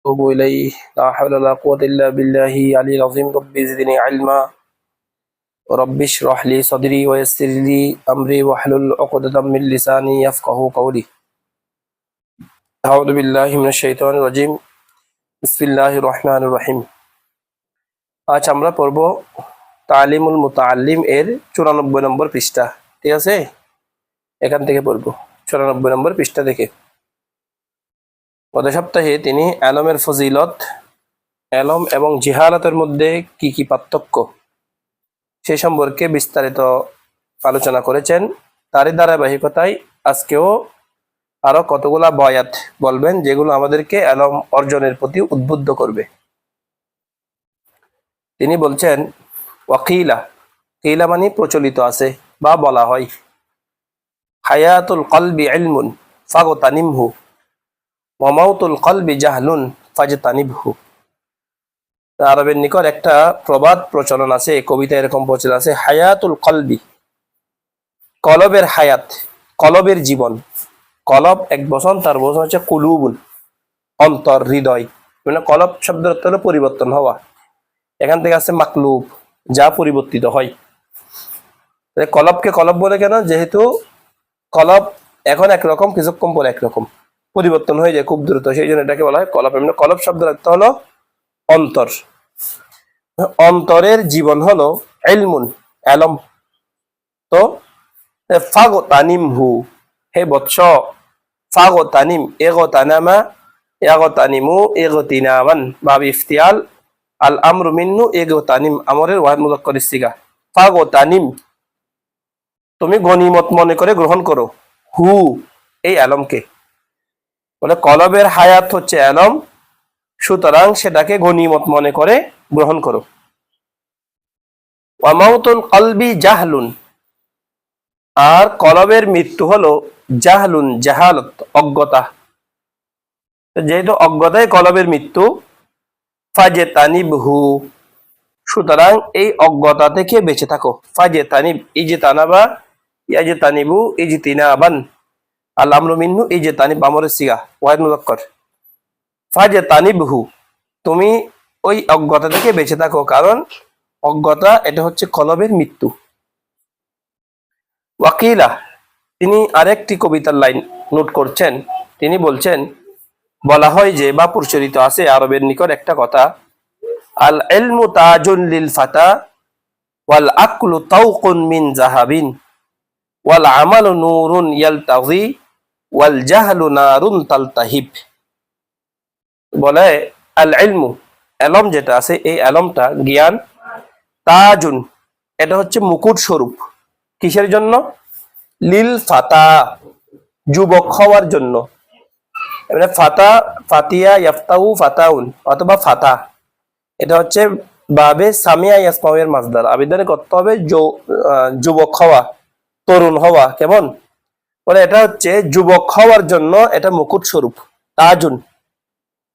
أتوب إليه لا حول ولا قوة إلا بالله العلي العظيم رب زدني علما رب اشرح لي صدري ويسر لي أمري واحلل عقدة من لساني يفقه قولي أعوذ بالله من الشيطان الرجيم بسم الله الرحمن الرحيم আজ আমরা পড়ব তালিমুল মুতাআল্লিম এর 94 নম্বর পৃষ্ঠা। ঠিক আছে, এখান থেকে পড়ব 94 নম্বর পৃষ্ঠা থেকে। গত সপ্তাহে তিনি এলমের ফজিলত, এলম এবং জিহালাতের মধ্যে কি কি পার্থক্য সে সম্পর্কে বিস্তারিত আলোচনা করেছেন। তারই ধারাবাহিকতায় আজকেও আরো কতগুলা বয়াত বলবেন যেগুলো আমাদেরকে এলম অর্জনের প্রতি উদ্বুদ্ধ করবে। তিনি বলছেন ওয়াকিলা, কিলা মানে প্রচলিত আছে বা বলা হয়, হায়াতুল কলবি ইলমুন ফাগতানিমহু ওয়া মাউতুল কলবি জাহলুন ফাজতানিবহু। আরবের নিকট একটা প্রবাদ প্রচলন আছে, কবিতা এরকম প্রচলন আছে, হায়াতুল কলবি, কলবের হায়াত, কলবের জীবন। কলব এক বচন, তার বচন হচ্ছে কুলুবুন, অন্তর, হৃদয়। মানে কলব শব্দের অর্থ হলো পরিবর্তন হওয়া, এখান থেকে আছে মাকলুব, যা পরিবর্তিত হয়। কলবকে কলব বলে কেন? যেহেতু কলব এখন একরকম, কিছুক্ষণ পরে একরকম পরিবর্তন হয়ে যায় খুব দ্রুত, সেই জন্য এটাকে বলা হয় কলব। এমনি কলব শব্দের অর্থ হলো অন্তর। অন্তরের জীবন হলো ইলমুন, এলম। তো ফাগতানিমহু, হে বৎস, ফাগতানিম, এগতানামা, এগতানিমু, এগতিনামান, বাব ইফতিয়াল, আল আমরু মিন্নু, এগতানিম, আমরের ওয়াহিদ মুযাক্কার সিগা। ফাগতানিম, তুমি গনিমত মনে করে গ্রহণ করো, হু, এই এলমকে। বলে কলবের হায়াত হচ্ছে এলম, সুতরাং সেটাকে গনিমত মনে করে গ্রহণ করো। ওয়া মাউতুল কলবি জাহলুন, আর কলবের মৃত্যু হলো জাহলুন, জাহালত, অজ্ঞতা। যেহেতু অজ্ঞতায় কলবের মৃত্যু, ফাজতানিবহু, সুতরাং এই অজ্ঞতা থেকে বেঁচে থাকো। ফাজতানিব, ইজতানাবা, ইয়াজতানিবু, ইজতিনাবান, আল আমরু মিন্নু, ইজতানিব, আমরের সিগা, ওয়াহিদ মুযাক্কার। ফাজতানিবহু, তুমি ওই অজ্ঞতা থেকে বেঁচে থাকো, কারণ অজ্ঞতা এটা হচ্ছে কলবের মৃত্যু। ওয়াকিলা, তিনি আরেকটি কবিতার লাইন নোট করছেন। তিনি বলছেন, বলা হয় যে বা প্রচলিত আছে আরবের নিকট একটা কথা, আল ইলমু তাজুন লিল ফাতা ওয়াল আকলু তাওকুন মিন জাহাবিন ওয়াল আমালু নূরুন ইয়ালতাজি ওয়াল জাহলু নারুন তালতাহিব। বলে আল ইলমু, এলম যেটা আছে, এই এলমটা, জ্ঞান, তাজুন, এটা হচ্ছে মুকুট স্বরূপ। কিসের জন্য? লিল ফাতা, যুবক হওয়ার জন্য। মানে ফাতা, ফাতিয়া, ইয়াফতাউ, ফাতাউন, অথবা ফাতা, এটা হচ্ছে বাবে সামিয়া ইয়াসমাউ এর মাসদার। আবেদনে করতে হবে যুবক হওয়া, তরুণ হওয়া। কেমন? বলে এটা হচ্ছে যুবক হওয়ার জন্য, এটা মুকুট স্বরূপ, তাজুন।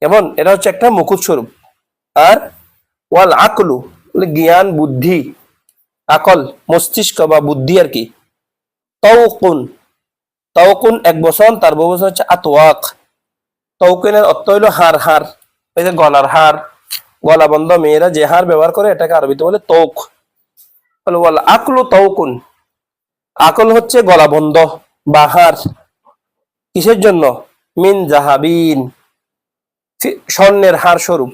কেমন? এটা হচ্ছে একটা মুকুট স্বরূপ। আর ওয়াল আকলু, জ্ঞান, বুদ্ধি, আকল, মস্তিষ্ক বা বুদ্ধি আর কি। তাওকুন, তাওকুন এক বচন, তার বহুবচন হচ্ছে আতওয়াক। তাওকুনের অর্থ হইল হার, হার, এই যে গলার হার, গলা বন্ধ মেয়েরা যে হার ব্যবহার করে এটাকে আরবিতে বলে তৌক। বলে ওয়াল আকলু তাওকুন, আকল হচ্ছে গলা বন্ধ বা হার। কিসের জন্য? মিন জাহাবিন, স্বর্ণের হার স্বরূপ।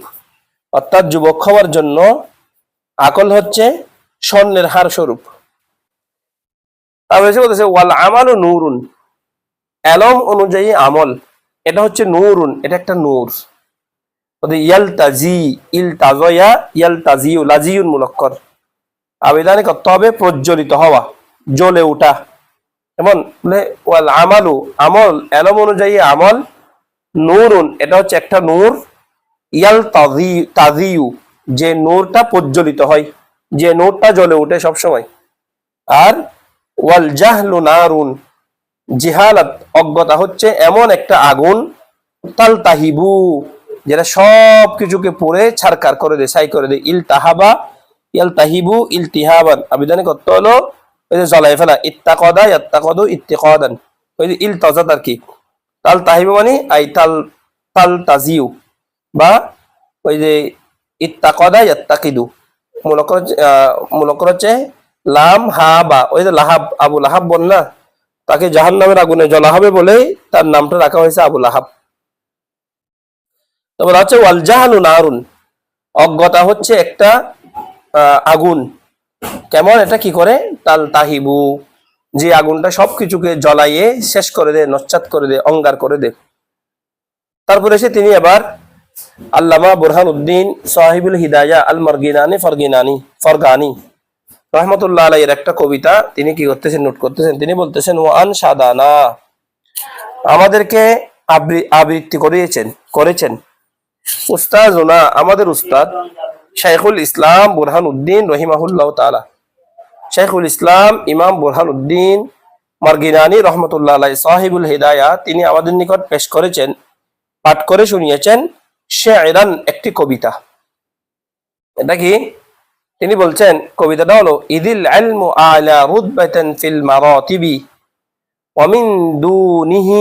অর্থাৎ যুবক হওয়ার জন্য আকল হচ্ছে স্বর্ণের হার স্বরূপ। তারপরে বলতেছে ওয়াল আমালু নূরুন, এলম অনুযায়ী আমল, এটা হচ্ছে নূরুন, এটা একটা নূর। ইয়ালতাজি, ইলতাজয়া, ইয়ালতাজিউ, লাজিউন মুলাক্কার। আবেদনে করতে হবে প্রজ্বলিত হওয়া, জ্বলে ওঠা। এমন বলে ওয়াল আমালু, আমল, এলম অনুযায়ী আমল, নূরুন, এটা হচ্ছে একটা নূর, ইয়ালতাজিউ, যে নূরটা প্রজ্বলিত হয়, যে নূরটা জ্বলে ওঠে সবসময়। আর ওয়াল জাহলু নারুন, জিহালাত, অজ্ঞতা হচ্ছে এমন একটা আগুন, তালতাহিবু, যেটা সব কিছুকে পুড়ে ছারকার করে দেয়, ছাই করে দেয়। ইলতাহাবা, ইয়ালতাহিবু, ইলতিহাবান। আবেদনে করতে হলো ওই যে জ্বলাই ফেলা, ইত্তাকাদা, ইয়াত্তাকাদু, ইত্তিকাদান। ওই যে ইলতাজাত আর কি। তালতাহিবু মানে আই তালতাজিউ, বা ওই যে ইত্তাকাদা ইয়াত্তাকিদু, মূলক হচ্ছে লাম হা বা, ওই যে লাহাব, আবু লাহাব বল না, তাকে জাহান্নামের আগুনে জ্বলা হবে বলেই তার নামটা রাখা হয়েছে আবু লাহাব। তারপর হচ্ছে ওয়াল জাহালু নারুন, অজ্ঞতা হচ্ছে একটা আগুন। কেমন, এটা কি করে, তাল তাহিবু, যে আগুনটা সবকিছুকে জ্বলাইয়ে শেষ করে দেয়, নস্যাৎ করে দেয়, অঙ্গার করে দেয়। তারপরে এসে তিনি এবার আল্লামা বুরহান উদ্দিন সাহিবুল হিদায়া আল মারগিনানি ফরগানি রহমতুল্লাহ আলাইহির একটা কবিতা তিনি কি করতেছেন, নোট করতেছেন। তিনি বলতেছেন ওয়ান সাদানা, আমাদেরকে আবৃত্তি করেছেন উস্তাজুনা, আমাদের উস্তাদ শাইখুল ইসলাম বুরহান উদ্দিন রহিমাহুল্লাহ তাআলা, শাইখুল ইসলাম ইমাম বুরহান উদ্দিন মারগিনানি রহমতুল্লাহ আলাইহি সাহিবুল হিদায়া, তিনি আমাদের নিকট পেশ করেছেন, পাঠ করে শুনিয়েছেন শায়রান, একটি কবিতা। এটা কি, তিনি বলছেন কবিতাটা হলো ইদিল ইলমু আলা রুতবাতান ফিল মারাতিবি ওয়া মিন দুনিহি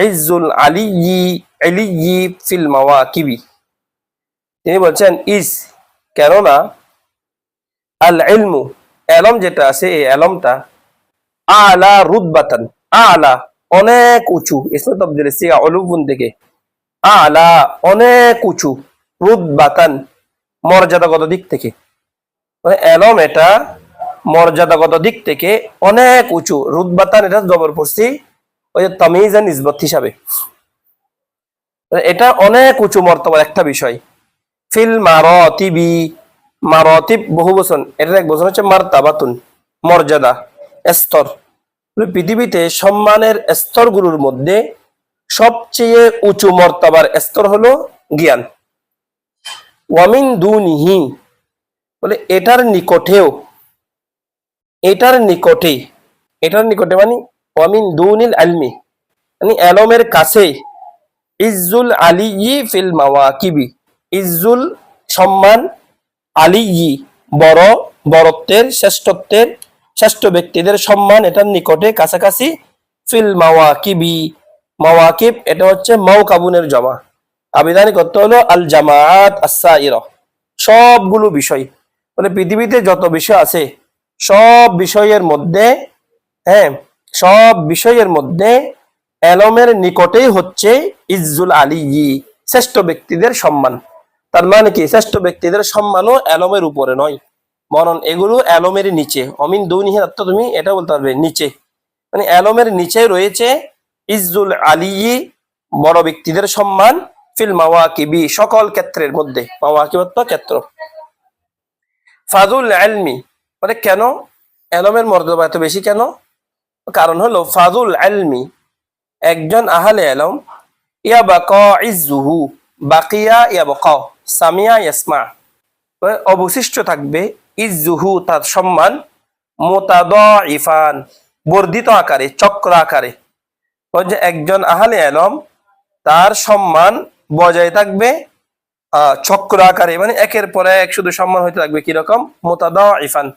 ইজ্জুল আলিয়্যি ফিল মাওয়াকিবি। তিনি বলছেন কেননা আল ইলমু, এলম যেটা আছে, এই এলমটা আলা রুতবাতান, আলা অনেক উঁচু, ইসমে তাবদীল সিগা উলুবুন থেকে, আলা অনেক উঁচু, রুতবাতান মর্যাদাগত দিক থেকে, মানে এলম এটা মর্যাদাগত দিক থেকে অনেক উঁচু। রুতবাতান এটা জবর পড়ছি ওই যে তামিজ আর নিসবত হিসাবে, এটা অনেক উঁচু মর্তবার একটা বিষয়। ফিল মারাতিবি, মারাতিব বহু বচন, এটার এক বচন হচ্ছে মারতাবাতুন, মর্যাদা, স্তর। পৃথিবীতে সম্মানের স্তরগুলোর মধ্যে সবচেয়ে উঁচু মর্তবার স্তর হলো জ্ঞান। ওয়ামিন দুনিহি, বলে এটার নিকটেও, এটার নিকটে, এটার নিকটে মানে ওয়ামিন দুনিল আলমি, মানে এলমের কাছে, ইজ্জুল আলিয়্যি ফিল মাওয়াকিবি, ইজ্জুল সম্মান, আলিয়্যি বড়, বড়ত্বের, শ্রেষ্ঠত্বের, শ্রেষ্ঠ ব্যক্তিদের সম্মান এটার নিকটে, কাছাকাছি, ফিল মাওয়াকিবি, মাওয়াকিব এটা হচ্ছে মাওকাবুনের জমা, আবিধানিক অর্থ হলো আল জামাআত আস-সাইরা, সবগুলো বিষয়, মানে পৃথিবীতে যত বিষয় আছে সব বিষয়ের মধ্যে, হ্যাঁ, সব বিষয়ের মধ্যে এলমের নিকটেই হচ্ছে ইজ্জুল আলিয়্যি, শ্রেষ্ঠ ব্যক্তিদের সম্মান। তার মানে কি, শ্রেষ্ঠ ব্যক্তিদের সম্মানও এলমের উপরে নয়, বরং এগুলো এলমের নিচে। অমিন দুনিহি অর্থ তুমি এটা বলতে পারবে নিচে, মানে এলমের নিচে রয়েছে ইজ্জুল আলিয়্যি, বড় ব্যক্তিদের সম্মান, ফিল মাওয়াকিবি সকল ক্ষেত্রের মধ্যে, মাওয়াকিব অর্থ ক্ষেত্র। ফাজুল ইলমি, মানে কেন এলমের মর্যাদা এত বেশি কেন, কারণ হলো ফাজুল ইলমি, একজন আহলে এলম, ইয়াবাকা ইজ্জুহু, বাকিয়া ইয়াবাকা, সামিয়া ইয়াসমা, অবশিষ্ট থাকবে, ইজ্জুহু তার সম্মান, মুতাদাইফান বর্ধিত আকারে, চক্র আকারে, যে একজন আহলে এলম তার সম্মান বজায় থাকবে চক্র আকারে, মানে একের পর এক শুধু সম্মান হইতে থাকবে। কিরকম, মুতাদাইফান,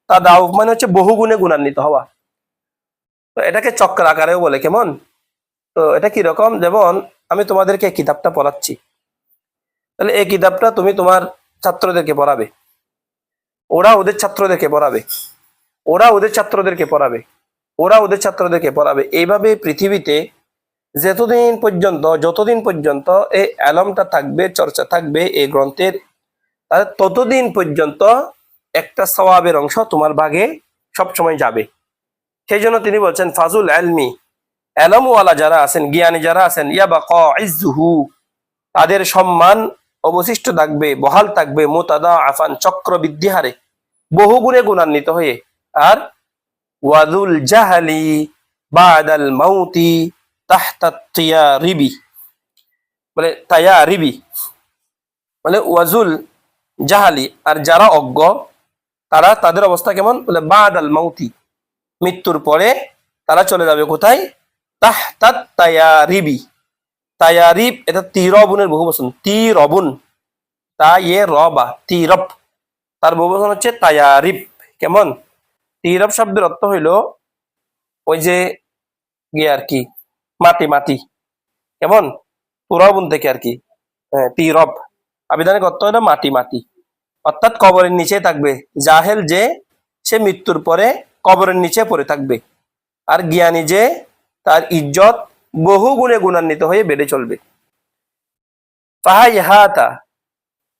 তাদাউফ মানে হচ্ছে বহু গুণে গুণান্বিত হওয়া, তো এটাকে চক্র আকারেও বলে। কেমন, তো এটা কিরকম, যেমন আমি তোমাদেরকে কিতাবটা পড়াচ্ছি, তাহলে এই কিতাবটা তুমি তোমার ছাত্রদেরকে পড়াবে, ওরা ওদের ছাত্রদেরকে পড়াবে, ওরা ওদের ছাত্রদেরকে পড়াবে, ওরা ওদের ছাত্রদেরকে পড়াবে। এইভাবে পৃথিবীতে যতদিন পর্যন্ত এই এলমটা থাকবে, চর্চা থাকবে এই গ্রন্থের, ততদিন পর্যন্ত একটা সওয়াবের অংশ তোমার ভাগে সবসময় যাবে। সেই জন্য তিনি বলছেন ফাজুল ইলমি, এলমওয়ালা যারা আছেন, জ্ঞানী যারা আছেন, ইয়াবাকা ইজ্জুহু, তাদের সম্মান অবশিষ্ট থাকবে, বহাল থাকবে, মুতাদাআফান চক্রবৃদ্ধি হারে, বহু গুণে গুণান্বিত হয়ে। আর ওয়াজুল জাহালি বাদাল মাউতি তাহতা তিয়ারিবি, মানে তায়ারিবি, মানে ওয়াজুল জাহালি, আর যারা অজ্ঞ তারা, তাদের অবস্থা কেমন, বলে বাদাল মাউতি, মৃত্যুর পরে তারা চলে যাবে কোথায়, তাহতা তায়ারিবি, তায়ারিব এটা তিরবুনের বহু বচন, তিরবুন, তা ইয়ে রবা, তিরব, তার বহু বচন হচ্ছে তায়ারিব। কেমন, তিরব শব্দের অর্থ হইল ওই যে গিয়ে আর কি মাটি মাটি, কেমন তুরাবুন থেকে আর কি, তিরব, আবিধানিক অর্থ হলো মাটি মাটি, অর্থাৎ কবরের নিচে থাকবে। জাহেল যে, সে মৃত্যুর পরে কবরের নিচে পড়ে থাকবে। আর জ্ঞানী যে, তার ইজ্জত বহু গুণে গুণান্বিত হয়ে বেড়ে চলবে। ফাহাইহাতা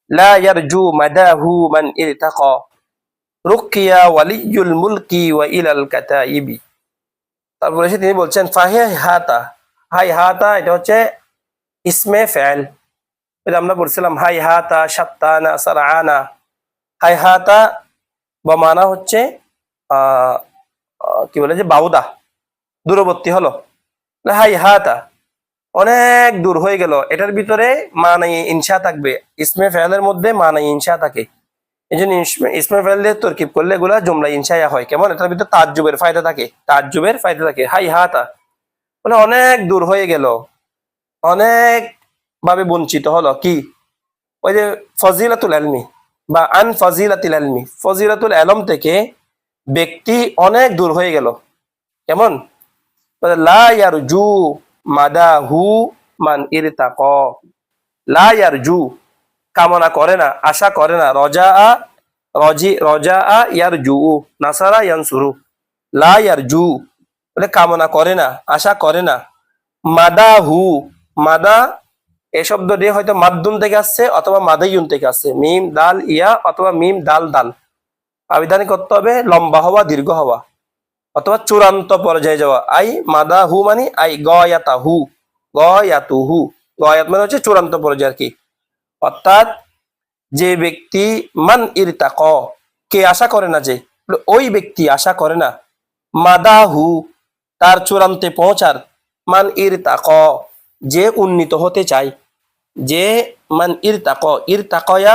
লা ইয়ারজু মাদাহু মান ইরতাকা রুকিয়া ওয়ালিয়ুল মুলকি ওয়া ইলাল কাতাইবি। তারপরে এসে তিনি বলছেন ফাহাইহাতা, হাইহাতা এটা হচ্ছে ইসমে ফেল। এটা আমরা বলছিলাম হাইহাতা শাত্তানা সারআনা। হাইহাতা বা মানা হচ্ছে কি বলে যে বাউদা, দূরবর্তী হলো। হাইহাতা অনেক দূর হয়ে গেল, এটার ভিতরে মানাই ইনশা থাকবে। ইসমে ফেলের মধ্যে মানাই ইনশা থাকে, এই জন্য ইসমে ফেল দিয়ে তরকিব করলে এগুলা জুমলা ইনশায়া হয়। কেমন? এটার ভিতরে তাজ্জুবের ফায়দা থাকে, তাজ্জুবের ফায়দা থাকে। হাইহাতা মানে অনেক দূর হয়ে গেল, অনেক ভাবে বঞ্চিত হলো। কি? ওই যে ফজিলাতুল ইলমি বা আন ফজিলাতুল ইলমি, ফজিলাতুল ইলম থেকে ব্যক্তি অনেক দূর হয়ে গেল। কেমন? লা ইয়ারজু মাদাহু মান ইরতাকা, লা ইয়ারজু কামনা করে না, আশা করে না। রজা ইয়ারজু, নাসারা ইয়ানসুরু। লা ইয়ারজু মানে কামনা করে না, আশা করে না। মাদাহু, মাদা এই শব্দটি হয়তো মাদ্দুন থেকে আসছে অথবা মাদাইয়ুন থেকে আসছে, মিম দাল ইয়া অথবা মিম দাল দাল। আবিধানিক করতে হবে লম্বা হওয়া, দীর্ঘ হওয়া অথবা চূড়ান্ত পর্যায়ে যাওয়া। আই মাদাহু মানে আই গয়াতাহু, গয়াতুহু। গয়াত মানে হচ্ছে চূড়ান্ত পর্যায়ে আর কি। অর্থাৎ যে ব্যক্তি মান ইরতাক, কে আশা করে না, যে ওই ব্যক্তি আশা করে না, মাদাহু তার চূড়ান্তে পৌঁছার, মান ইরতাক যে উন্নীত হতে চায়, যে মান ইরতাক, ইরতাকয়া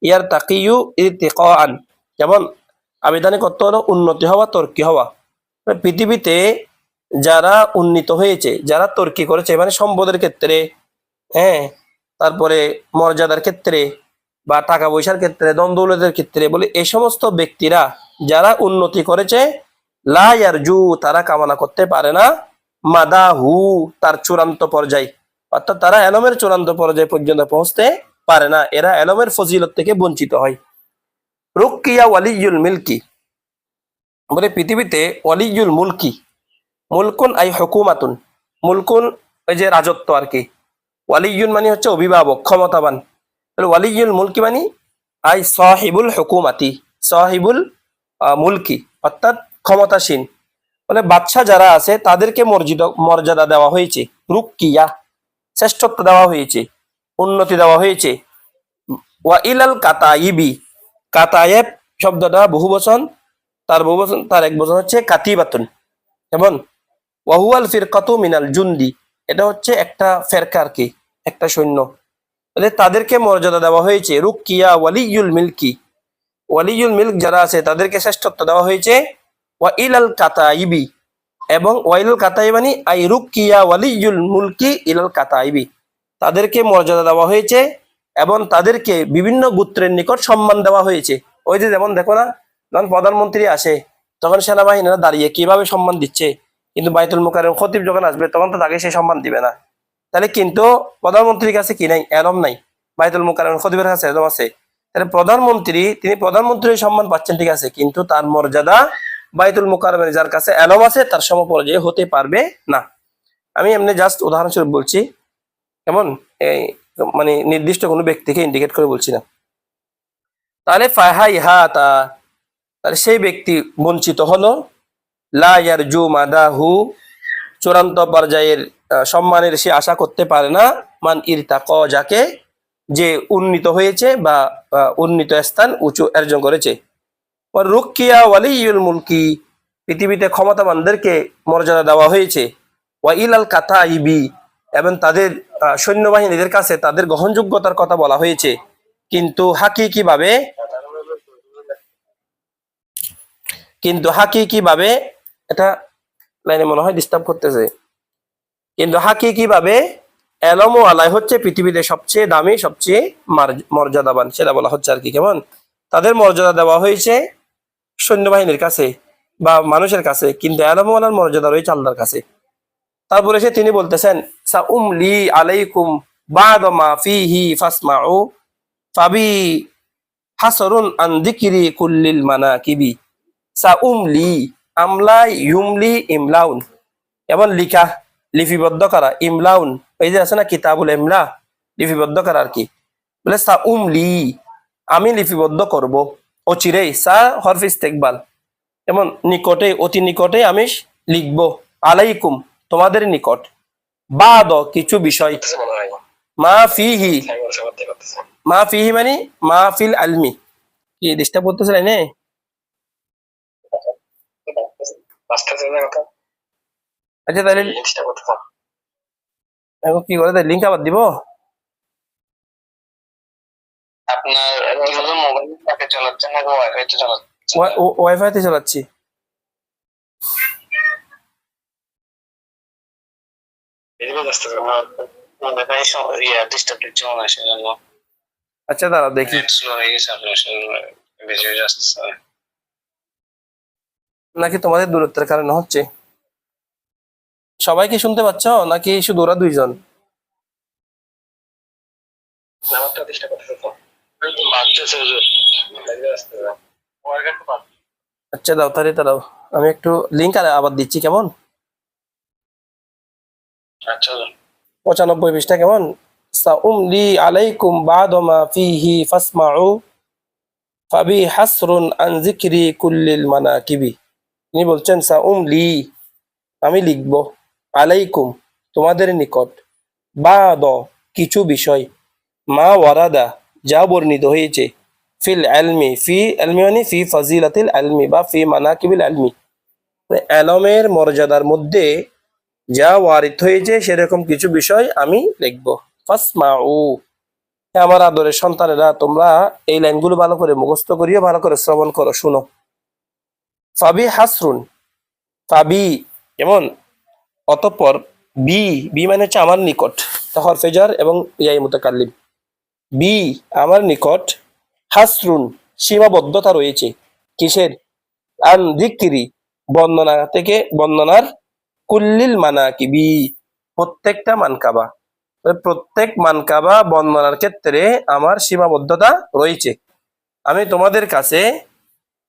ইয়ার তাকিয়ু ইরতিকাআন। যেমন আবিধানিক অর্থ হলো উন্নতি হওয়া, তর্কি হওয়া। পৃথিবীতে যারা উন্নীত হয়েছে, যারা তর্কি করেছে, মানে সম্পদের ক্ষেত্রে, হ্যাঁ, তারপরে মর্যাদার ক্ষেত্রে বা টাকা পয়সার ক্ষেত্রে, দ্বন্দ্বের ক্ষেত্রে, বলে এই সমস্ত ব্যক্তিরা যারা উন্নতি করেছে, লা ইয়ারজু তারা কামনা করতে পারে না, মাদাহু তার চূড়ান্ত পর্যায়, অর্থাৎ তারা এলমের চূড়ান্ত পর্যায় পর্যন্ত পৌঁছতে পারে না, এরা এলমের ফজিলত থেকে বঞ্চিত হয়। রুকিয়া ওয়ালিয়ুল মিলকি, বলে পৃথিবীতে ওয়ালিয়ুল মুলকি, মুলকুন আই হুকুমাতুন, মুলকুন ওই যে রাজত্ব আর কি। ওয়ালিয়ুন মানে হচ্ছে অভিভাবক, ক্ষমতাবান। ওয়ালিয়ুল মুলকি মানে আই সাহিবুল হুকুমাতি, সাহিবুল মুলকি অর্থাৎ ক্ষমতাসীন। মানে বাদশাহ যারা আছে তাদেরকে মর্যাদা দেওয়া হয়েছে, রুকিয়া শ্রেষ্ঠত্ব দেওয়া হয়েছে, উন্নতি দেওয়া হয়েছে। ওয়া ইলাল কাতাইবি, কাতায়েব শব্দটা বহুবচন, তার বহুবচন, তার এক বচন হচ্ছে কাতিবাতুন। যেমন ওয়াহুয়াল ফিরকাতু মিনাল জুন্দি, এটা হচ্ছে একটা ফেরকা আর কি, একটা সৈন্য। তাদেরকে মর্যাদা দেওয়া হয়েছে। রুকিয়া ওয়ালিয়ুল মিলকি, ওয়ালিয়ুল মিল্ক যারা আছে তাদেরকে শ্রেষ্ঠত্ব দেওয়া হয়েছে। ওয়া ইলাল কাতাইবি, এবং ওয়াইলুল কাতাইবানি আই রুকিয়া ওয়ালিয়ুল মুলকি ইলাল কাতাইবি, তাদেরকে মর্যাদা দেওয়া হয়েছে এবং তাদেরকে বিভিন্ন গোত্রের নিকট সম্মান দেওয়া হয়েছে। ওই যে যেমন দেখো না, যখন প্রধানমন্ত্রী আসে তখন সেনাবাহিনীরা দাঁড়িয়ে কিভাবে সম্মান দিচ্ছে, কিন্তু বাইতুল মুকাররম খতিব যখন আসবে তখন তো তাকে সে সম্মান দিবে না। তাহলে কিন্তু প্রধানমন্ত্রীর কাছে কি নাই? এলম নাই। বাইতুল মুকাররম খতিবের কাছে এলম আছে। তাহলে প্রধানমন্ত্রী, তিনি প্রধানমন্ত্রীর সম্মান পাচ্ছেন, ঠিক আছে, কিন্তু তার মর্যাদা বাইতুল মুকাররমের যার কাছে এলম আছে তার সমপর্যায়ে হতে পারবে না। আমি এমনি জাস্ট উদাহরণস্বরূপ বলছি, কেমন, এই মানে নির্দিষ্ট কোনো ব্যক্তিকে ইন্ডিকেট করে বলছি না। তাহলে ফাহাইহাতা, তাহলে সেই ব্যক্তি বঞ্চিত হলো। লা ইয়ারজু মাদাহু চূড়ান্ত পর্যায়ের সম্মানের সে আশা করতে পারে না। মান ইরতাক যাকে, যে উন্নীত হয়েছে বা উন্নীত স্থান উঁচু অর্জন করেছে। রুকিয়া ওয়ালিয়ুল মুলকি, পৃথিবীতে ক্ষমতাবানদেরকে মর্যাদা দেওয়া হয়েছে। ওয়া ইলাল কাতাইবি, এবং তাদের সৈন্যবাহিনীদের কাছে তাদের গ্রহণযোগ্যতার কথা বলা হয়েছে। কিন্তু হাকিকি ভাবে এটা লাইনে মনে হয় ডিস্টার্ব করতেছে, কিন্তু হাকিকি ভাবে এলম ও আলাই হচ্ছে পৃথিবীতে সবচেয়ে দামি, সবচেয়ে মর্যাদাবান, সেটা বলা হচ্ছে আর কি। কেমন? তাদের মর্যাদা দেওয়া হয়েছে সৈন্যবাহিনীর কাছে বা মানুষের কাছে, কিন্তু এলম ও আলার মর্যাদা রয়েছে আল্লাহর কাছে। তারপরে তিনি বলতেছেন সা উমলি আলাইকুম বা'দ মা ফিহি ফাসমাউ ফাবি হাসরুন আন যিকরি কুল্লিল মানাকিবি সাউমলি আমলা ইউমলি ইমলাউন এবং লিখা লিপিবদ্ধ করা ইমলাউন এই যে আছে না কিতাবুল ইমলা লিপিবদ্ধ করা আর কি বলে সাউমলি আমি লিপিবদ্ধ করব অচিরেই সা হরফ ইস্তেকবাল যেমন নিকটে অতি নিকটে আমি লিখব আলাইকুম তোমাদের নিকট বাদ কিছু বিষয় মা ফিহি মা ফিহি মানে মা ফিল আলমি কি ডিস্টার্ব করতেছে না আচ্ছা তাহলে এখন কি করে লিঙ্ক আবার দিব আপনার মোবাইল চালাচ্ছেন নাকি ওয়াইফাই তে চালাচ্ছেন? ওয়াইফাই তে চালাচ্ছি। আচ্ছা দাঁড়াও দেখি নাকি তোমাদের দূরত্বের কারণে হচ্ছে। সবাই কি শুনতে পাচ্ছ নাকি শুধু ওরা দুইজন? আচ্ছা দাও তাহলে দাও আমি একটু লিঙ্ক আবার দিচ্ছি কেমন 95 পৃষ্ঠা কেমন সাউমলি আলাইকুম বা'দ মা ফিহি ফাসমাউ ফাবি হাসরুন আন যিকরি কুল্লিল মানাকিবি তিনি বলছেন সাউমলি আমি লিখব আলাইকুম তোমাদের নিকট বা'দ কিছু বিষয় মা ওয়ারাদা যা বর্ণিত হয়েছে ফিল আলমি ফি আলমি মানে ফি ফাজিলাতিল আলমি বা ফি মানাকিবিল আলমি আলমের মর্যাদার মধ্যে যা ওয়ারিদ হয়েছে সেরকম কিছু বিষয় আমি লিখব ফাসমাউ আমার আদরের সন্তানেরা তোমরা এই লাইনগুলো ভালো করে মুখস্থ করিও ভালো করে শ্রবণ করো শুনো ফাবি হাসরুন ফাবি যেমন অতঃপর বি বি মানে হচ্ছে আমার নিকট হরফে জার এবং ইয়াই মুতাকাল্লিম বি আমার নিকট হাসরুন সীমাবদ্ধতা রয়েছে কিসের আন যিকরি বর্ণনা থেকে বর্ণনার কুল্লিল মানাকিবি প্রত্যেকটা মানকাবা প্রত্যেক মানকাবা বর্ণনার ক্ষেত্রে আমার সীমাবদ্ধতা রয়েছে আমি তোমাদের কাছে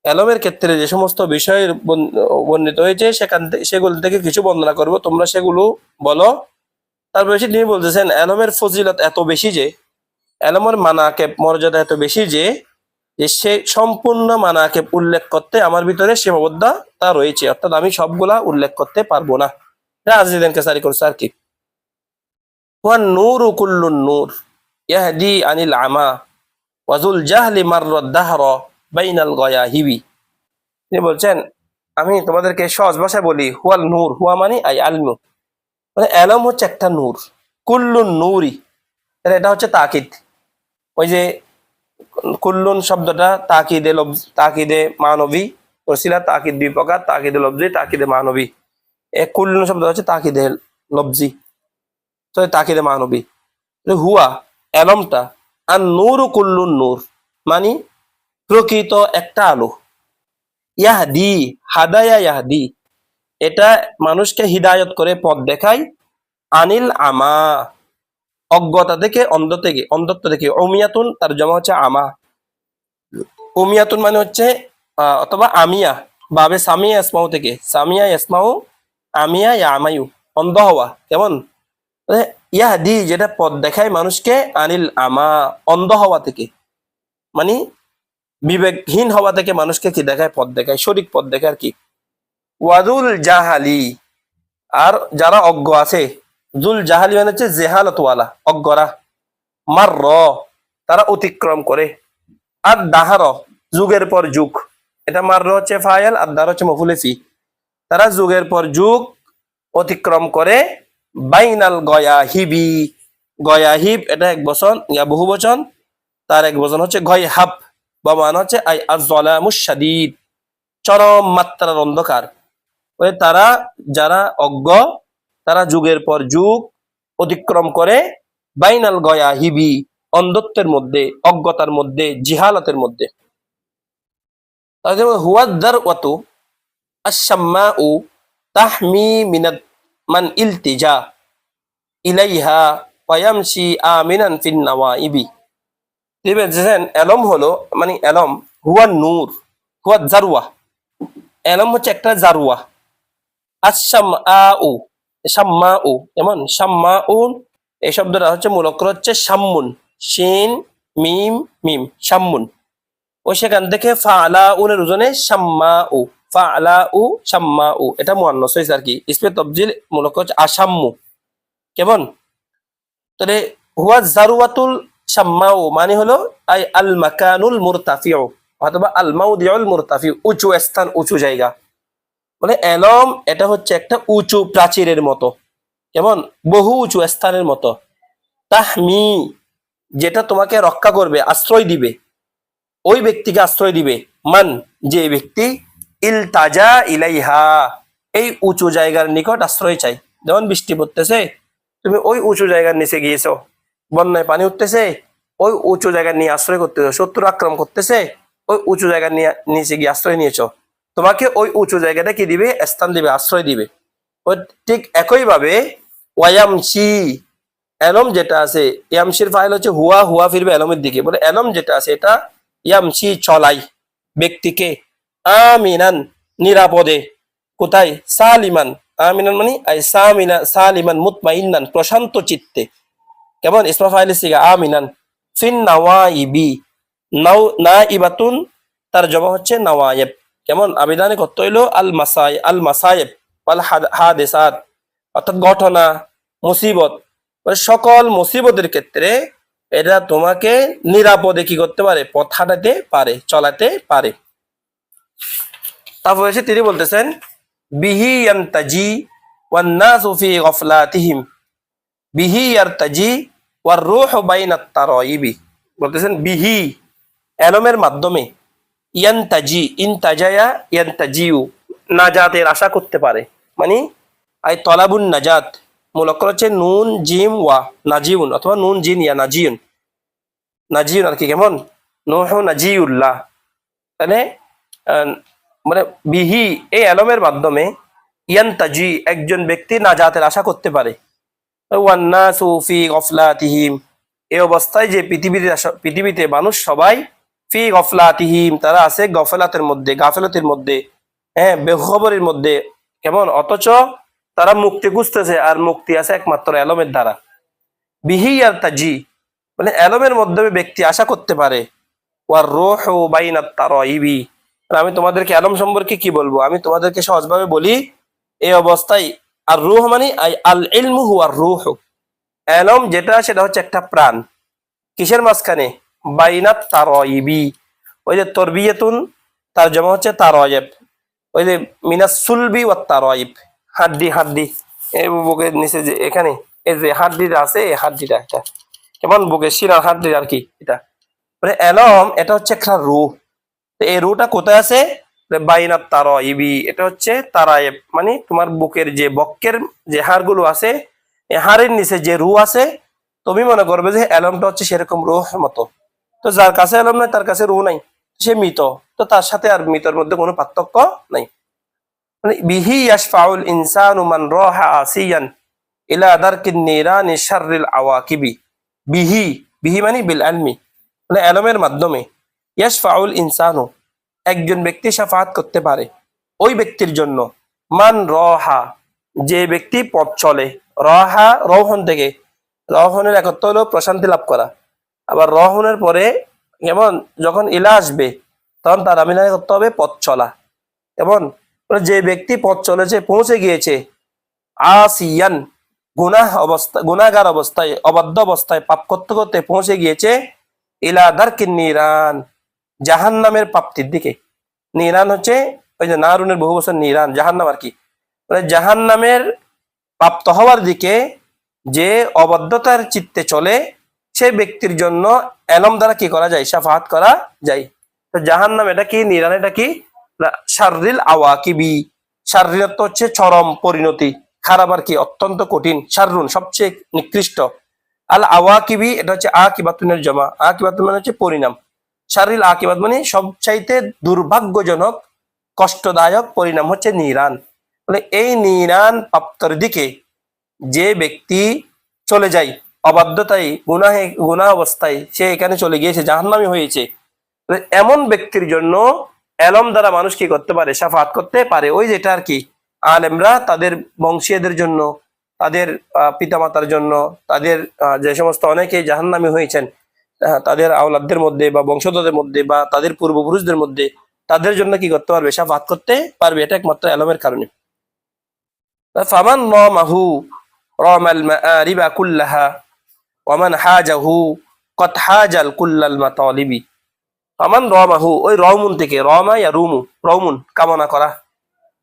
এলমের ক্ষেত্রে যে সমস্ত বিষয় বর্ণিত হয়েছে সেগুলো থেকে কিছু বর্ণনা করব তোমরা সেগুলো বলো তারপরে তিনি বলতেছেন এলমের ফজিলত এত বেশি যে এলমের মানাকেব মর্যাদা এত বেশি যে সে সম্পূর্ণ মানাকেব উল্লেখ করতে আমার ভিতরে সীমাবদ্ধতা রয়েছে অর্থাৎ আমি সবগুলা উল্লেখ করতে পারবো না রাজিদেন কেসারি করছে আর কি ওয়ান নূরু কুল্লুন নূর ইয়াহদি আনিল আমা ওয়াজুল জাহলি মাররাদ দাহরা বাইনাল গায়াহিবি তিনি বলছেন আমি তোমাদেরকে সহজ ভাষায় বলি হুয়াল নূর হুয়া মানে আই আলমু মানে এলম হচ্ছে একটা নূর কুল্লুন নূরি এটা হচ্ছে তাকিদ ওই যে কুল্লুন শব্দটা তাকিদে মানবী ওসিলা তাকিদ দুই প্রকার তাকিদে লফজি তাকিদে মানবী এক কুল্লুন শব্দ হচ্ছে তাকিদে লফজি তো তাকিদে মানবী হুয়া এলমটা আর নূর কুল্লুন নূর মানে প্রকৃত একটা আলো ইয়াহদি হাদায়া ইয়াহদি এটা মানুষকে হিদায়ত করে পথ দেখায় আনিল আমা অজ্ঞতা থেকে অন্ধত্ব থেকে অমিয়াতুন তার জমা হচ্ছে আমা উমিয়াতুন মানে হচ্ছে অথবা আমিয়া বাবে সামিয়া ইসমাউ থেকে সামিয়া ইসমাউ আমিয়া ইয়া আমায়ু অন্ধ হওয়া কেমন ইয়াহদি যেটা পথ দেখায় মানুষকে আনিল আমা অন্ধ হওয়া থেকে মানে বিবেকহীন হওয়া থেকে মানুষকে কি দেখায় পথ দেখায় সঠিক পথ দেখায় আর কি ওয়াদুল জাহালি আর যারা অজ্ঞ আছে জুল জাহালি মানে হচ্ছে জেহালতওয়ালা অজ্ঞরা মার তারা অতিক্রম করে আর দাহার যুগের পর যুগ এটা মার হচ্ছে ফাইল আর দার হচ্ছে মফুলে ফি তারা যুগের পর যুগ অতিক্রম করে বাইনাল গয়াহিবি গয়াহিব এটা এক বচন ইয়া বহু বচন তার এক বচন হচ্ছে গয়হাব বা মান হচ্ছে আই আযলামুশ শাদীদ চরম মাত্রার অন্ধকার তারা যারা অজ্ঞ তারা যুগের পর যুগ অতিক্রম করে বাইনাল গয়াহিবি অন্ধত্বের মধ্যে অজ্ঞতার মধ্যে জিহালতের মধ্যে হুয়াদ্দার ওয়াতু আশ-শাম্মাউ তাহমি মিনাত মান ইলতিজা ইলাইহা ওয়ায়ামশি আমিনান ফিন নাওয়াইবি। তিনি বলছেন এলম হলো মানে এলম হুয়া নূর, হুয়া জারওয়া। এলম হচ্ছে একটা জারওয়া। আশ-শামআউ, শাম্মাউ, যেমন শাম্মাউন, এই শব্দটা হচ্ছে মূল অক্ষর হচ্ছে শাম্মুন, শিন মিম মিম, শাম্মুন। ও সেখান থেকে ফালাউনের ওজনে শাম্মাউ, ফালাউ শাম্মাউ, এটা মুয়ান্নাস হয়েছে আর কি। ইসমে তাফজিল মূল অক্ষর হচ্ছে আশাম্মু। কেমন? তাহলে হুয়া জারওয়াতুল শাম্মাউ মানে হলো আই আল মাকানুল মুরতাফিউ অথবা আল মাউদিউল মুরতাফিউ, উঁচু স্থান, উঁচু জায়গা। মানে এলম এটা হচ্ছে একটা উঁচু প্রাচীরের মতো, কেমন বহু উঁচু স্থানের মতো। তাহমি যেটা তোমাকে রক্ষা করবে, আশ্রয় দিবে, ওই ব্যক্তিকে আশ্রয় দিবে। মান যে ব্যক্তি ইলতাজা ইলাইহা এই উঁচু জায়গার নিকট আশ্রয় চাই। যেমন বৃষ্টি পড়তেছে, তুমি ওই উঁচু জায়গার নিচে গিয়েছো, বন্যায় পানি উঠতেছে, ওই উঁচু জায়গা নিয়ে আশ্রয় করতেছো, শত্রু আক্রমণ করতেছে, ওই উঁচু জায়গা নিয়ে নিচে গিয়ে আশ্রয় নিয়েছো, তোমাকে ওই উঁচু জায়গাটা কি দিবে? স্থান দিবে, আশ্রয় দিবে। ওই ঠিক একই ভাবে ওয়ায়ামশি এলম যেটা আছে, ইয়ামশির ফাইল হচ্ছে হুয়া, হুয়া ফিরবে এলমের দিকে, বলে এলম যেটা আছে এটা ইয়ামশি চলাই ব্যক্তিকে, আমিনান নিরাপদে, কোথায়? সালিমান, আমিনান মানে আই সামিনা সালিমান মুতমাইন্নান প্রশান্ত চিত্তে। কেমন? ইসমা ফাইল সিগা আমিনান। ফিন নাওয়াইবি, নাও নাইবাতুন তার জমা হচ্ছে নাওয়ায়েব। কেমন? আবিধানে কত হইলো আল মাসায়েব ওয়াল হাদেসাত, অর্থাৎ ঘটনা, মুসিবত, মানে সকল মুসিবতের ক্ষেত্রে এটা তোমাকে নিরাপদে কি করতে পারে? পথ হাঁটাতে পারে, চলাতে পারে। তারপর এসে তিনি বলতেছেন বিহি ইয়ান্তাজি ওয়ান নাসু ফি গফলাতিহিম, বিহি ইয়ারতাজি ওয়ার রূহু বাইনাত তারাইবি। বলতেছেন বিহি এলমের মাধ্যমে, ইয়ান্তাজি ইনতাজায়া ইয়ান্তাজিউ নাজাতের আশা করতে পারে, মানে আই তলাবুন নাজাত, মূল অক্ষর হচ্ছে নুন জিম ওয়া, নাজিউন অথবা নুন জিন ইয়া নাজিউন, নাজিউন আর কি। কেমন? নুহু নাজিউল্লাহ। তাহলে মানে বিহি এই এলমের মাধ্যমে ইয়ান্তাজি একজন ব্যক্তি নাজাতের আশা করতে পারে। ওয়ান্নাসু ফি গফলাতিহিম এই অবস্থায় যে পৃথিবীতে মানুষ সবাই ফি গফলাতিহিম তারা আছে গফলাতের মধ্যে, গাফিলতির মধ্যে, হ্যাঁ বেখবরের মধ্যে। কেমন? অথচ তারা মুক্তি খুঁজতেছে, আর মুক্তি আছে একমাত্র এলমের দ্বারা। বিহি আর তাজি মানে এলমের মাধ্যমে ব্যক্তি আশা করতে পারে। ওয়ার রূহু বাইনাত তারাইবি, আমি তোমাদেরকে এলম সম্পর্কে কি বলবো? আমি তোমাদেরকে সহজভাবে বলি, এই অবস্থায় আর রূহ মানে আল ইলমু হুয়ার রূহ, এলম যেটা সেটা হচ্ছে একটা প্রাণ। কিসের মাঝখানে? বাইনাত তারাইবি, ওই যে তরবিয়াতুন তার জমা হচ্ছে তারাইব, ওই যে মিনাস সুলবি ওয়াত তারাইব, হাড্ডি, হাড্ডি এই বুকের নিচে যে এখানে এই যে হাড্ডিটা আছে, এই হাড্ডিটা এটা কেমন বুকের শিরার হাড্ডি আর কি। এটা মানে এলম এটা হচ্ছে একটা রূহ। তো এই রুটা কোথায় আছে? বাইনাত তারাইবি, এটা হচ্ছে তারাইব মানে তোমার বুকের যে বক্কের যে হাড়গুলো আছে, এই হাড়ের নিচে যে রু আছে, তুমি মনে করবে যে এলমটা হচ্ছে সেরকম রুহ মতো। তো যার কাছে এলম নাই তার কাছে রু নাই, সে মৃত, তো তার সাথে আর মৃতর মধ্যে কোনো পার্থক্য নাই। মানে বিহি ইয়াশফাউল ইনসানু মান রাহা আসিয়ান ইলা দারকিন নিরানি শাররিল আওয়াকিবি। বিহি, বিহি মানে বিল ইলমি, মানে এলমের মাধ্যমে ইয়াশফাউল ইনসানু একজন ব্যক্তি শাফাআত করতে পারে ওই ব্যক্তির জন্য, মান রহা যে ব্যক্তি পথ চলে। রহা রৌহন থেকে, রহনের একত্র হলো প্রশান্তি লাভ করা, আবার রহনের পরে যেমন যখন ইলা আসবে তখন তার আমিলা করতে হবে পথ চলা। এমন যে ব্যক্তি পথ চলেছে, পৌঁছে গিয়েছে, আসিয়ান গুনাহ অবস্থা, গুনাহগার অবস্থায়, অবাধ্য অবস্থায় পাপ করতে করতে পৌঁছে গিয়েছে, ইলা দারকিন নিরান জাহান্নামের প্রাপ্তির দিকে। নিরান হচ্ছে ওই যে নারুনের বহু বছর নিরান, জাহান্নাম আর কি, মানে জাহান্নামের প্রাপ্ত হওয়ার দিকে যে অবাধ্যতার চিত্তে চলে, সেই ব্যক্তির জন্য এলম দ্বারা কি করা যায়? শাফাআত করা যায়। তো জাহান্নাম এটা কি? নিরান এটা কি? শাররিল আওয়াকিবি, শাররির অর্থ হচ্ছে চরম পরিণতি, খারাপ আর কি, অত্যন্ত কঠিন। শাররুন সবচেয়ে নিকৃষ্ট, আল আওয়াকিবি এটা হচ্ছে আকিবাতুনের জমা, আকিবাতুন মানে হচ্ছে পরিণাম, শাররিল আকিবাত মানে সবচাইতে দুর্ভাগ্যজনক কষ্টদায়ক পরিণাম হচ্ছে নিরান। মানে এই নিরান প্রাপ্তর দিকে যে ব্যক্তি চলে যায়, অবাধ্যতায় গুনাহ অবস্থায় সে এখানে চলে গিয়েছে, জাহান্নামী হয়েছে। তো এমন ব্যক্তির জন্য এলম দ্বারা মানুষ কি করতে পারে? শাফাত করতে পারে। ওই যেটা আর কি আলেমরা তাদের বংশীয়দের জন্য, তাদের পিতামাতার জন্য, তাদের যে সমস্ত অনেকে জাহান্নামী হয়েছেন তাদের আওলাদদের মধ্যে বা বংশধরদের মধ্যে বা তাদের পূর্বপুরুষদের মধ্যে, তাদের জন্য কি করতে পারবে? শাফাত করতে পারবে। এটা একমাত্র এলমের কারণে। ফামান রামাহু রামাল মাআরিবা কুল্লাহা ওয়ামান হাজাহু কদ হাজাল কুল্লাল মাতালিবি। ফামান রামাহু, ওই রওমুন থেকে, রমা ইয়া রুমু, রওমুন কামনা করা,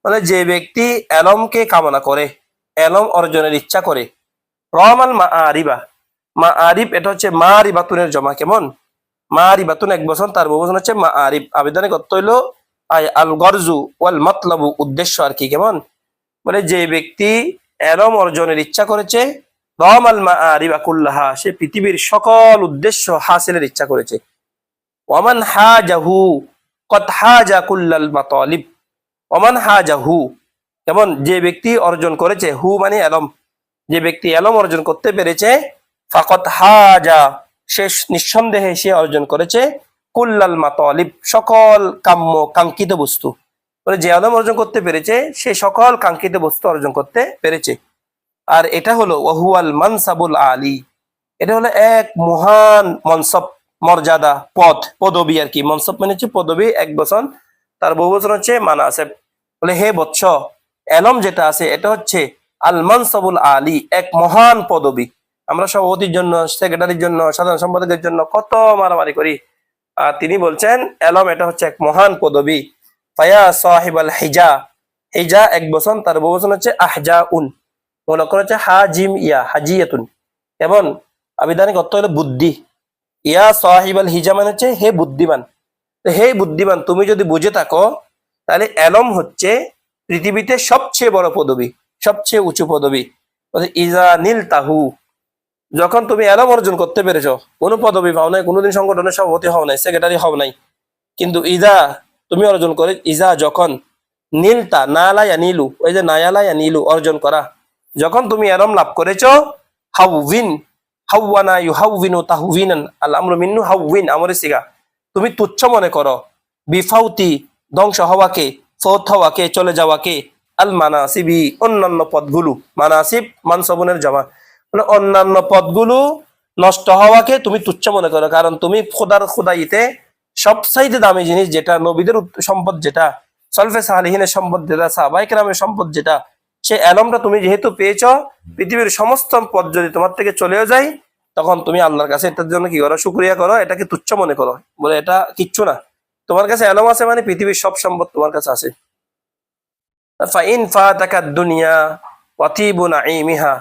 মানে যে ব্যক্তি এলমকে কামনা করে, এলম অর্জনের ইচ্ছা করে। রমাল মাআরিবা, মাআরিব এটা হচ্ছে মারিবাতুনের জমা। কেমন? মারিবাতুন এক বছর, তার বহুবচন হচ্ছে মাআরিব। আবেদনে করতে হইলো আল গরজু ওয়াল মতলবু, উদ্দেশ্য আর কি। কেমন? মানে যে ব্যক্তি এলম অর্জনের ইচ্ছা করেছে, রমাল মাআরিবা কুল্লাহা, সে পৃথিবীর সকল উদ্দেশ্য হাসিলের ইচ্ছা করেছে। ওয়ামান হাজাহু কদ হাজা কুল্লাল মাতালিব, ওমান হাজাহু, যেমন যে ব্যক্তি অর্জন করেছে, হু মানে এলম, যে ব্যক্তি এলম অর্জন করতে পেরেছে, ফাকত হাজা, সে নিঃসন্দেহে সে অর্জন করেছে, কুল্লাল মাতালিব, সকল কাম্য কাঙ্ক্ষিত বস্তু। মানে যে এলম অর্জন করতে পেরেছে সে সকল কাঙ্ক্ষিত বস্তু অর্জন করতে পেরেছে। আর এটা হলো ওয়াহুয়াল মানসাবুল আলী, এটা হলো এক মহান মনসব, মর্যাদা, পদ, পদবী আর কি। মনসব মানে হচ্ছে পদবী, এক বচন, তার বহু বচন হচ্ছে মানাসেব। বলে হে বৎস, এলম যেটা আছে এটা হচ্ছে আল মানসাবুল আলী, এক মহান পদবী। আমরা সভাপতির জন্য, সেক্রেটারির জন্য, সাধারণ সম্পাদকের জন্য কত মারামারি করি, আর তিনি বলছেন এলম এটা হচ্ছে এক মহান পদবী। ফায়া সাহিবাল হিজা, হিজা এক বচন, তার বহু বচন হচ্ছে আহজা উন, মনে করা হচ্ছে হাজিম ইয়া হাজিয়াতুন। এবং আবিধানিক অর্থ হলো বুদ্ধি। ইয়া সাহিবাল হিজা মানে হচ্ছে হে বুদ্ধিমান। হে বুদ্ধিমান, তুমি যদি বুঝে থাকো তাহলে এলম হচ্ছে পৃথিবীতে সবচেয়ে বড় পদবী, সবচেয়ে উঁচু পদবী। ইজা নীল তাহু, যখন তুমি এলম অর্জন করতে পেরেছো, কোনো পদবী পাও নাই, কোনোদিন সংগঠনের সভাপতি হও নাই, সেক্রেটারি হও নাই, কিন্তু ইজা তুমি অর্জন করে, ইজা যখন, নীলতা নালায়া নীলু, ওই যে নায়ালায়া নীলু অর্জন করা, যখন তুমি এলম লাভ করেছো, হাউবিন, হাউওয়ানা ইউহাউবিনু তাহউবিনান, আল আমরু মিন্নু হাউবিন, আমরে সিগা, তুমি তুচ্ছ মনে করো, বিফাউতি ধ্বংস হওয়াকে, ফৌত হওয়াকে, চলে যাওয়াকে, আল মানাসিবি অন্যান্য পদগুলো, মানাসিব মানসবনের জমা, মানে অন্যান্য পদগুলো নষ্ট হওয়াকে তুমি তুচ্ছ মনে করো। কারণ তুমি খোদাইতে সবচাইতে দামি জিনিস যেটা, নবীদের সম্পদ যেটা, সলফে সালিহিনের সম্পদ যেটা, সাহাবায়ে কেরামের সম্পদ যেটা, সে এলমটা তুমি যেহেতু পেয়েছ, পৃথিবীর সমস্ত পদ যদি তোমার থেকে চলেও যায়, তখন তুমি আল্লাহর কাছে এটার জন্য কি করো? শুকরিয়া করো, এটাকে তুচ্ছ মনে করো, বলে এটা কিচ্ছু না। তোমার কাছে এলম আছে মানে পৃথিবীর সব সম্পদ তোমার কাছে আছে। ফাইন ফাতাকা দুনিয়া ওয়াতিবু নাঈমিহা,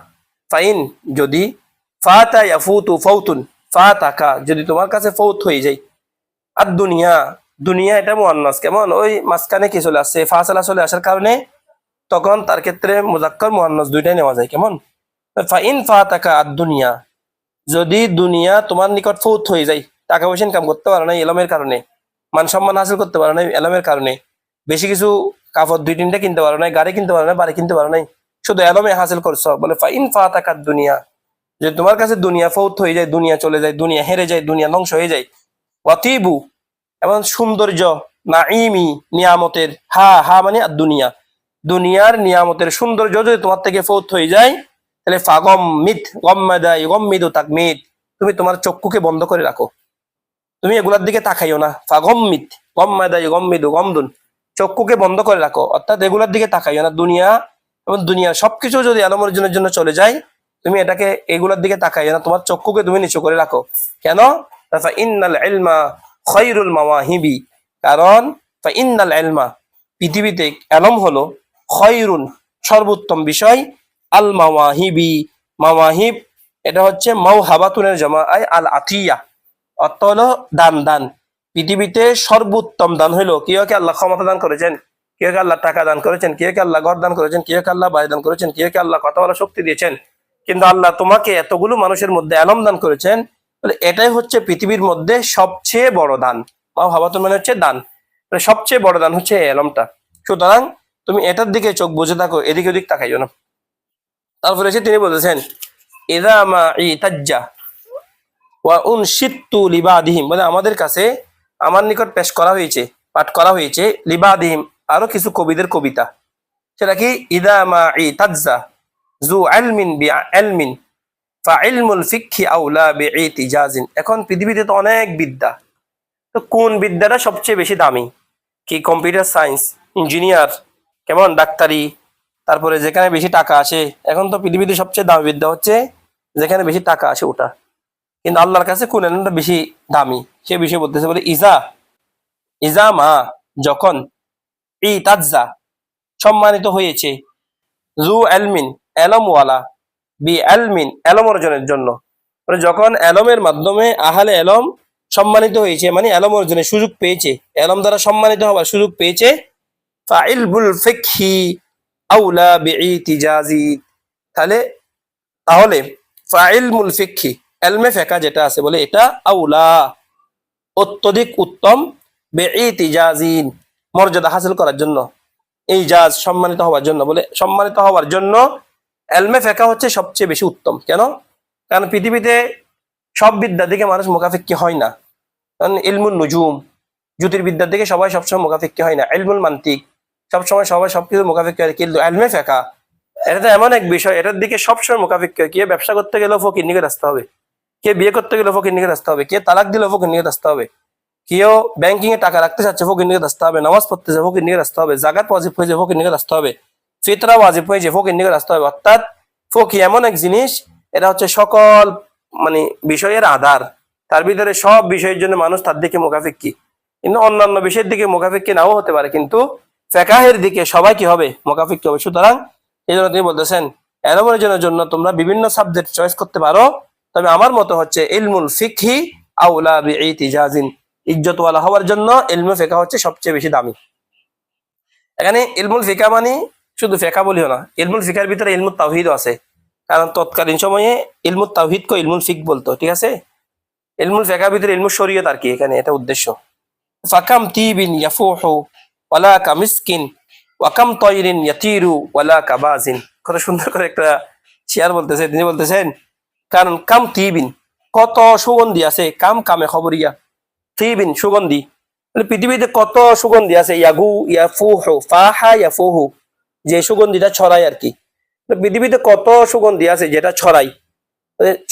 ফাইন যদি, ফাতা ইয়াফুতু ফাউতুন, ফাতাকা যদি তোমার কাছে ফৌত হয়ে যায়, আর দুনিয়া, দুনিয়া এটা মুয়ান্নাস। কেমন? ওই মাঝখানে কি চলে আসছে, ফাসালা চলে আসার কারণে তখন তার ক্ষেত্রে মুজাক্কার মুয়ান্নাস দুইটাই নেওয়া যায়। কেমন? ফাইন ফাতাকা আর দুনিয়া, যদি দুনিয়া তোমার নিকট ফৌত হয়ে যায়, টাকা পয়সা ইনকাম করতে পারো না এলমের কারণে, মান সম্মান হাসিল করতে পারো না এলমের কারণে, বেশি কিছু কাপড় দুই তিনটা কিনতে পারো না, গাড়ি কিনতে পারো না, বাড়ি কিনতে পারো নাই, শুধু এলমে হাসিল করছো, বলে ফাইন ফাতাকা দুনিয়া, যদি তোমার কাছে দুনিয়া ফৌত হয়ে যায়, দুনিয়া চলে যায়, দুনিয়া হেরে যায়, দুনিয়া ধ্বংস হয়ে যায়, ওয়াতিবু এবং সৌন্দর্য, নাঈমি নিয়ামতের, হা হা মানে আর দুনিয়া, দুনিয়ার নিয়ামতের সৌন্দর্য যদি তোমার থেকে ফৌত হয়ে যায়, তাহলে ফাগম মিথ গম্মাদাই গম্মিদু তাকমিদ, তুমি তোমার চক্ষুকে বন্ধ করে রাখো, তুমি এগুলার দিকে তাকাইও না। ফাগম মিথ গম্মাদাই গম্মিদু গমদুন, চক্ষুকে বন্ধ করে রাখো, অর্থাৎ এগুলার দিকে তাকাইও না। দুনিয়া এবং দুনিয়ার সবকিছু যদি আলম অর্জনের জন্য চলে যায়, তুমি এটাকে এগুলার দিকে তাকাইও না, তোমার চক্ষুকে তুমি নিচু করে রাখো। কেন? ইন্নাল ইলমা খায়রুল মাওয়াহিবি, কারণ ইন্নাল ইলমা, পৃথিবীতে এলম হলো খায়রুন সর্বোত্তম বিষয়, আল মাওয়াহিবি, মাওয়াহিব এটা হচ্ছে মাওহাবাতুনের জমা, আই আল আতিয়া, অর্থ হলো দান। দান পৃথিবীতে সর্বোত্তম দান হলো, কেউকে আল্লাহ ক্ষমতা দান করেছেন, কেউকে আল্লাহ টাকা দান করেছেন, কেউকে আল্লাহ ঘর দান করেছেন, কেউকে আল্লাহ বাড়ি দান করেছেন, কেউকে আল্লাহ কথা বলার শক্তি দিয়েছেন, কিন্তু আল্লাহ তোমাকে এতগুলো মানুষের মধ্যে এলম দান করেছেন, এটাই হচ্ছে পৃথিবীর মধ্যে সবচেয়ে বড় দান। মাওহাবাতুন মানে হচ্ছে দান, সবচেয়ে বড় দান হচ্ছে এলমটা। সুতরাং তুমি এটার দিকে চোখ বুঝে থাকো, এদিকে ওদিক তাকাইও না। তারপরে এসে তিনি বলেছেন ইযা মা ইতাজ্জা ওয়া উনশিত্তু লিবাদিহিম, মানে আমাদের কাছে আমার নিকট পেশ করা হয়েছে, পাঠ করা হয়েছে লিবাদিহিম আরো কিছু কবিদের কবিতা। সেটা কি? ইযা মা ইতাজ্জা যু ইলমিন বিইলমিন ফাইলমুল ফিকহি আউলা বিইতিজাজিন। এখন পৃথিবীতে তো অনেক বিদ্যা, তো কোন বিদ্যাটা সবচেয়ে বেশি দামি? কি কম্পিউটার সায়েন্স, ইঞ্জিনিয়ার, কেমন ডাক্তারি, তারপরে যেখানে বেশি টাকা আসে। এখন তো পৃথিবীতে সবচেয়ে দামি বিদ্যা হচ্ছে যেখানে বেশি টাকা আসে ওটা। কিন্তু আল্লাহর কাছে কোন এলমটা বেশি দামি সে বিষয়ে বলতেছে, বলে ইজা ইজা মা যখন, ই তাজ্জা সম্মানিত হয়েছে, জু এলমিন এলমওয়ালা, বি এলমিন এলম অর্জনের জন্য, মানে যখন এলমের মাধ্যমে আহলে এলম সম্মানিত হয়েছে, মানে এলম অর্জনের সুযোগ পেয়েছে, এলম দ্বারা সম্মানিত হওয়ার সুযোগ পেয়েছে, ফাইলবুল ফিকহি আউলা বিইতিজাজি, তাহলে তাহলে ফাইলমুল ফিকহি এলমে ফেকা যেটা আছে, বলে এটা আউলা অত্যধিক উত্তম, বিইতিজাজিন মর্যাদা হাসিল করার জন্য, ইজাজ সম্মানিত হওয়ার জন্য, বলে সম্মানিত হওয়ার জন্য এলমে ফেকা হচ্ছে সবচেয়ে বেশি উত্তম। কেন? কারণ পৃথিবীতে সব বিদ্যার দিকে মানুষ মুখাফিক্কি হয় না। কারণ ইলমুল নুজুম জ্যোতির্বিদ্যার দিকে সবাই সবসময় মুখাফিক্কি হয় না। ইলমুল মান্তিক সবসময় সবাই সবকিছু মুখাফিক্কি হয়, কিন্তু এলমে ফেকা এটা তো এমন এক বিষয়, এটার দিকে সবসময় মুখাফিক্কি হয়। কে ব্যবসা করতে গেলেও ফকির নিকে আসতে হবে, কে বিয়ে করতে গেলেও ফকির নিকে আসতে হবে, কে তালাক দিলেও ফকির নিকে আসতে হবে, কেউ ব্যাংকিং এ টাকা রাখতে চাচ্ছে ফকির নিকে আসতে হবে, নামাজ পড়তে যাচ্ছে ফকির নিকে আসতে হবে, জাকাত ওয়াজিব হয়েছে ফকির নিকে আসতে হবে, ফিতরা ওয়াজিব হয়েছে ফকির নিকে আসতে হবে। অর্থাৎ ফকি এমন এক জিনিস, এটা হচ্ছে সকল মানে বিষয়ের আধার। তার ভিতরে সব বিষয়ের জন্য মানুষ তার দিকে মুখাফিক্কি, কিন্তু অন্যান্য বিষয়ের দিকে মুখাফিক্কি নাও হতে পারে, কিন্তু ফেকাহের দিকে সবাই কি হবে? মুখাফিক্কি হবে। সুতরাং এই জন্য তিনি বলতেছেন এলমের জন্য তোমরা বিভিন্ন সাবজেক্ট চয়েস করতে পারো, তবে আমার মতো হচ্ছে ইলমুল ফিকহি আউলা বিইতিজাজিন, ইজ্জতওয়ালা হওয়ার জন্য ইলমে ফিকহ হচ্ছে সবচেয়ে বেশি দামি। এখানে ইলমুল ফিকা মানে শুধু ফিকা বলিও না, ইলমুল ফিকার ভিতরে ইলমুত তাওহীদও আছে। কারণ তৎকালীন সময়ে ইলমুত তাওহীদকে ইলমুল ফিক বলতো, ঠিক আছে? ইলমুল ফিকার ভিতরে ইলমুল শরীয়ত আর কি, এখানে এটা উদ্দেশ্য। ফাকাম তিবিন ইয়াফুহু ওয়ালা কামিসকিন ওয়াকাম তায়রিন ইয়াতিরু ওয়ালা কাবাজিন। কত সুন্দর করে একটা শেয়ার বলতেছে, তিনি বলতেছেন কারণ কাম তিবিন কত সুগন্ধি আছে, কাম কামে খবরিয়া, তিবিন সুগন্ধি, মানে পৃথিবীতে কত সুগন্ধি আছে, ইয়াগু ইয়াফুহু ফাহা ইয়াফুহু যে সুগন্ধিটা ছড়ায় আর কি। পৃথিবীতে কত সুগন্ধি আছে যেটা ছড়াই,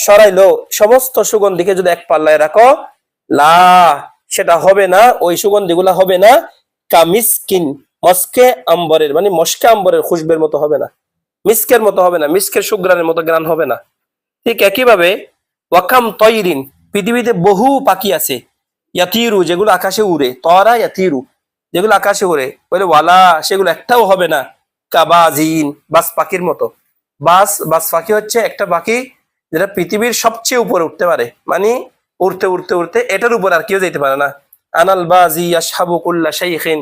সরাইলো সমস্ত সুগন্ধিকে যদি এক পাল্লায় রাখো, লা সেটা হবে না, ওই সুগন্ধি গুলা হবে না কামিসকিন মস্কে আম্বরের, মানে মস্কে আম্বরের খুশবের মতো হবে না, মিসকের মতো হবে না, মিসকের সুগ্রানের মতো গ্রান হবে না। ঠিক একইভাবে ওয়াকাম তয়রিন পৃথিবীতে বহু পাখি আছে, ইয়াতিরু যেগুলো আকাশে উড়ে, তরা ইয়াতিরু যেগুলো আকাশে উড়ে, বলে ওয়ালা সেগুলো একটাও হবে না কাবাজিন বাস পাখির মতো। বাস পাখি হচ্ছে একটা পাখি যেটা পৃথিবীর সবচেয়ে উপরে উঠতে পারে, মানে উড়তে উড়তে উড়তে এটার উপর আর কেউ যেতে পারে না। আনাল বাজি আশহাবু কুল্লা শাইখিন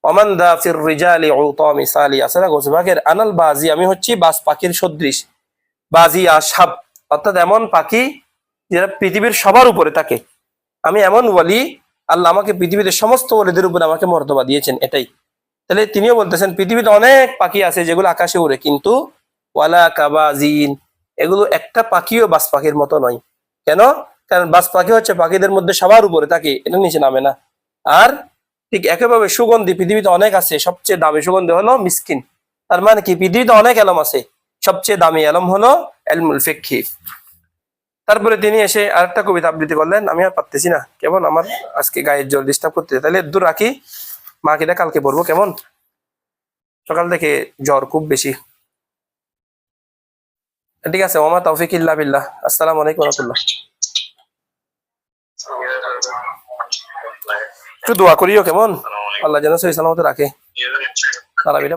ওমান দা ফির রিজালি উতা মিসালি, আসলে গোসবাগের আনাল বাজি আমি হচ্ছি বাস পাখির সদৃশ, বাজি আশহাব অর্থাৎ এমন পাখি যেটা পৃথিবীর সবার উপরে থাকে। আমি এমন ওয়ালি, আল্লাহ আমাকে পৃথিবীতে সমস্ত ওয়ালিদের উপরে আমাকে মর্তবা দিয়েছেন, এটাই। তাহলে তিনিও বলতেছেন পৃথিবীতে অনেক পাখি আছে যেগুলো আকাশে উড়ে, কিন্তু ওয়ালা কাবাজিন এগুলো একটা পাখিও বাস পাখির মতো নয়। কেন? কারণ বাস পাখি হচ্ছে পাখিদের মধ্যে সবার উপরে থাকে, এটা নিচে নামে না। আর ঠিক একইভাবে সুগন্ধি পৃথিবীতে অনেক আছে, সবচেয়ে দামি সুগন্ধি হলো মিসকিন। তার মানে কি পৃথিবীতে অনেক এলম আছে, সবচেয়ে দামি এলম হলো ইলমুল ফিকহি। তারপরে তিনি এসে আরেকটা কবিতা আবৃত্তি করলেন, আমি আর পারতেছি না, কেমন আমার আজকে গায়ের জোর ডিস্টার্ব করতে, তাহলে দূর রাখি, মাকিটা কালকে পড়বো, কেমন? সকাল থেকে জ্বর খুব বেশি। ঠিক আছে, ওমা তৌফিক ইল্লা বিল্লাহ। আসসালামু আলাইকুম ওয়া রাহমাতুল্লাহ। একটু দোয়া করিও, কেমন? আল্লাহ যেন সহি সালামতে রাখে। তারাবিটা